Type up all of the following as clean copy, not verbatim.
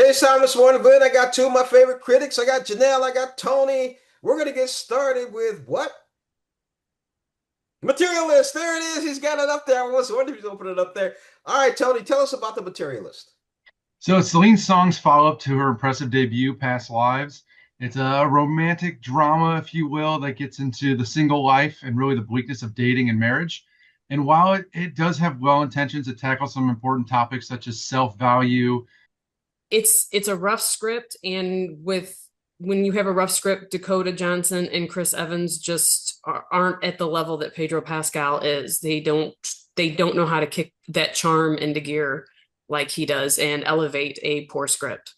Jay Simon this morning, but I got two of my favorite critics. I got Janelle, I got Tony. We're gonna get started with what? Materialist. There it is. He's got it up there. I was wondering if he's opening it up there. All right, Tony, tell us about the Materialist. So it's Celine Song's follow-up to her impressive debut, Past Lives. It's a romantic drama, if you will, that gets into the single life and really the bleakness of dating and marriage. And while it does have well intentions to tackle some important topics such as self-value. It's a rough script, and with when you have a rough script, Dakota Johnson and Chris Evans just aren't at the level that Pedro Pascal is. They don't know how to kick that charm into gear like he does and elevate a poor script.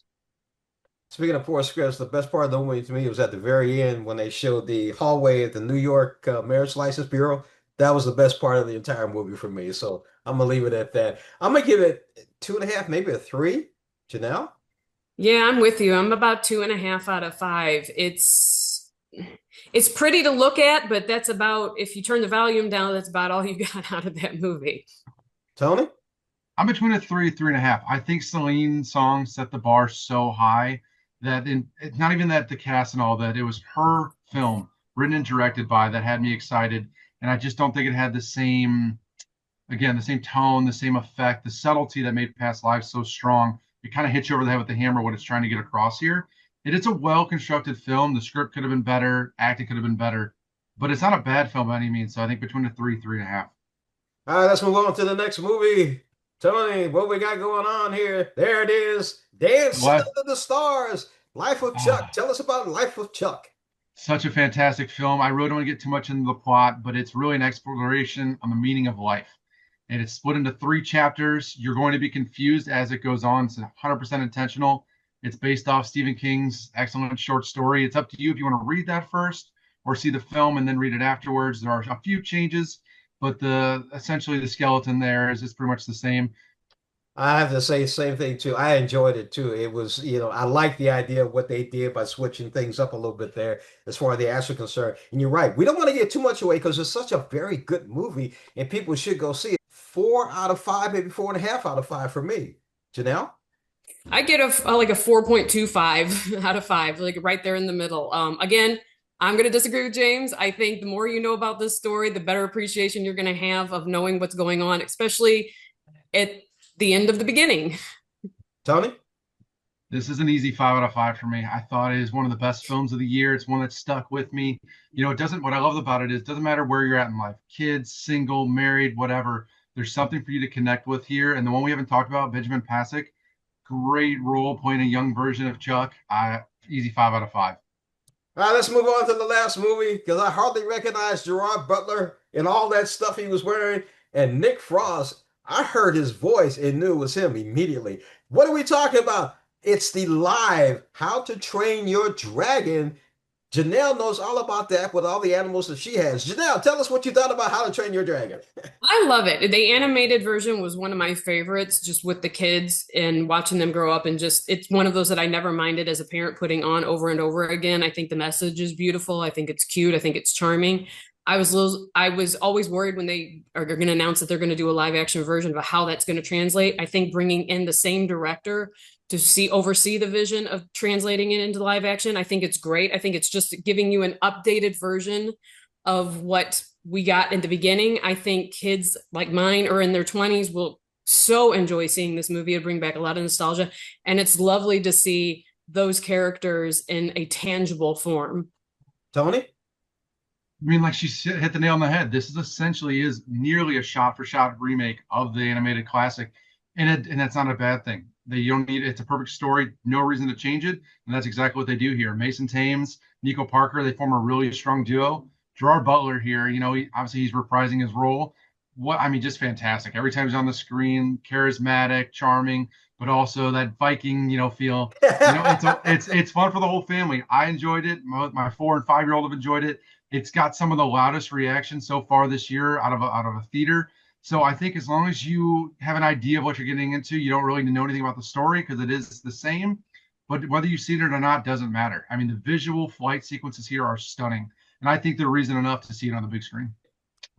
Speaking of poor scripts, the best part of the movie to me was at the very end when they showed the hallway at the New York Marriage License Bureau. That was the best part of the entire movie for me. So I'm gonna leave it at that. I'm gonna give it two and a half, maybe a three. Janelle? Yeah, I'm with you. I'm about 2.5 out of 5. It's pretty to look at, but that's about, if you turn the volume down, that's about all you got out of that movie. Tony? I'm between a three, three and a half. I think Celine Song set the bar so high that it's not even that the cast and all that, it was her film written and directed by that had me excited. And I just don't think it had the same, again, the same tone, the same effect, the subtlety that made Past Lives so strong. It kind of hits you over the head with the hammer what it's trying to get across here. It is a well constructed film. The script could have been better, acting could have been better, but it's not a bad film by any means. So I think between a three, three and a half. All right, let's move on to the next movie. Tony, what we got going on here? There it is. Dancing Well, Under the Stars. Life of Chuck. ah, Tell us about Life of Chuck. such a fantastic film. I really don't want to get too much into the plot, but it's really an exploration on the meaning of life. And it's split into three chapters. You're going to be confused as it goes on. It's 100% intentional. It's based off Stephen King's excellent short story. It's up to you if you want to read that first or see the film and then read it afterwards. There are a few changes, but the essentially the skeleton there is pretty much the same. I have to say the same thing too. I enjoyed it too. It was, I like the idea of what they did by switching things up a little bit there as far as the acts are concerned. And you're right. We don't want to get too much away because it's such a very good movie and people should go see it. 4 out of 5, maybe 4.5 out of 5 for me. Janelle? I get like a 4.25 out of 5, like right there in the middle. Again, I'm going to disagree with James. I think the more you know about this story, the better appreciation you're going to have of knowing what's going on, especially at the end of the beginning. Tony? This is an easy 5 out of 5 for me. I thought it is one of the best films of the year. It's one that stuck with me. It doesn't, what I love about it is it doesn't matter where you're at in life, kids, single, married, whatever. There's something for you to connect with here. And the one we haven't talked about, Benjamin Pasek, great role playing a young version of Chuck. Easy 5 out of 5. All right, let's move on to the last movie because I hardly recognize Gerard Butler and all that stuff he was wearing. And Nick Frost, I heard his voice and knew it was him immediately. What are we talking about? It's the live How to Train Your Dragon. Janelle knows all about that with all the animals that she has. Janelle, tell us what you thought about How to Train Your Dragon. I love it. The animated version was one of my favorites, just with the kids and watching them grow up. And just, it's one of those that I never minded as a parent putting on over and over again. I think the message is beautiful. I think it's cute. I think it's charming. I was always worried when they are going to announce that they're going to do a live action version of how that's going to translate. I think bringing in the same director to oversee the vision of translating it into live action, I think it's great. I think it's just giving you an updated version of what we got in the beginning. I think kids like mine or in their 20s will so enjoy seeing this movie. It'll bring back a lot of nostalgia. And it's lovely to see those characters in a tangible form. Tony? I mean, like hit the nail on the head. This is essentially is nearly a shot for shot remake of the animated classic. And that's not a bad thing. You don't need it's a perfect story, no reason to change it. And that's exactly what they do here. Mason Thames, Nico Parker, they form a really strong duo. Gerard Butler here, obviously he's reprising his role. Just fantastic. Every time he's on the screen, charismatic, charming, but also that Viking, feel. It's fun for the whole family. I enjoyed it. My 4 and 5 year old have enjoyed it. It's got some of the loudest reactions so far this year out of a theater. So I think as long as you have an idea of what you're getting into, you don't really need to know anything about the story because it is the same. But whether you've seen it or not doesn't matter. I mean, the visual flight sequences here are stunning. And I think they're reason enough to see it on the big screen.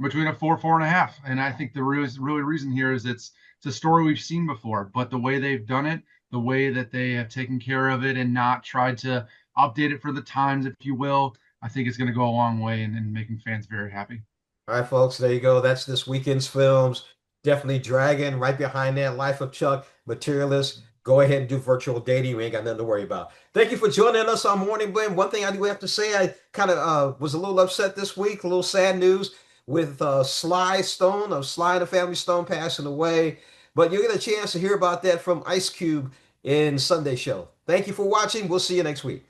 between a 4, 4.5. And I think the really reason here is it's a story we've seen before, but the way they've done it, the way that they have taken care of it and not tried to update it for the times, if you will, I think it's going to go a long way in making fans very happy. All right, folks, there you go. That's this weekend's films. Definitely Dragon right behind that. Life of Chuck, Materialist. Go ahead and do virtual dating. We ain't got nothing to worry about. Thank you for joining us on Morning Blend. One thing I do have to say, I kind of was a little upset this week, a little sad news with Sly Stone of Sly and the Family Stone passing away. But you'll get a chance to hear about that from Ice Cube in Sunday Show. Thank you for watching. We'll see you next week.